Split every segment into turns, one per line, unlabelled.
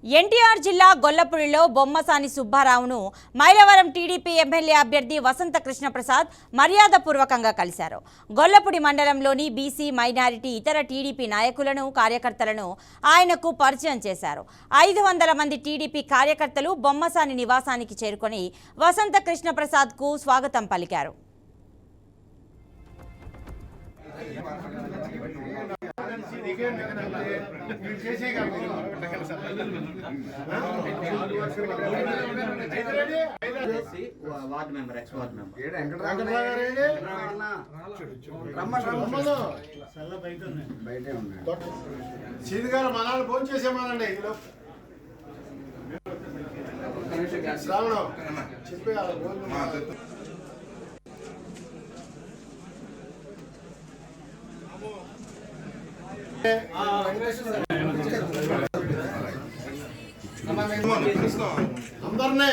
ఎన్టీఆర్ జిల్లా గొల్లపూడిలో బొమ్మసాని సుబ్బారావును మైలవరం టీడీపీ ఎమ్మెల్యే అభ్యర్థి వసంత కృష్ణప్రసాద్ మర్యాదపూర్వకంగా కలిశారు. గొల్లపూడి మండలంలోని బీసీ, మైనారిటీ, ఇతర టీడీపీ నాయకులను, కార్యకర్తలను ఆయనకు పరిచయం చేశారు. 500 మంది టీడీపీ కార్యకర్తలు బొమ్మసాని నివాసానికి చేరుకొని వసంత కృష్ణప్రసాద్కు స్వాగతం పలికారు.
Ward member ex ward member
సీదిగారు మనాలు ఫోన్ చేసేమానండి శ్రావణం చెప్పి అందరినీ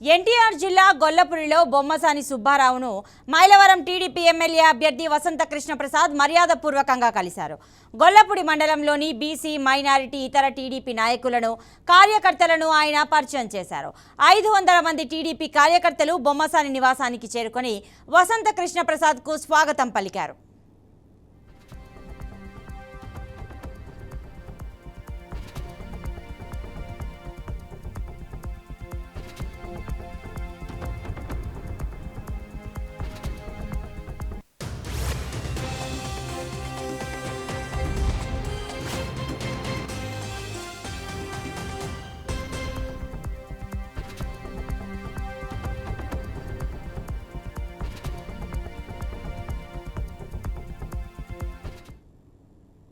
ఎన్టీఆర్ జిల్లా గొల్లపూడిలో బొమ్మసాని సుబ్బారావును మైలవరం టీడీపీ ఎమ్మెల్యే అభ్యర్థి వసంత కృష్ణప్రసాద్ మర్యాదపూర్వకంగా కలిశారు. గొల్లపూడి మండలంలోని బీసీ, మైనారిటీ, ఇతర టీడీపీ నాయకులను, కార్యకర్తలను ఆయన పరిచయం చేశారు. 500 మంది టీడీపీ కార్యకర్తలు బొమ్మసాని నివాసానికి చేరుకొని వసంత కృష్ణప్రసాద్కు స్వాగతం పలికారు.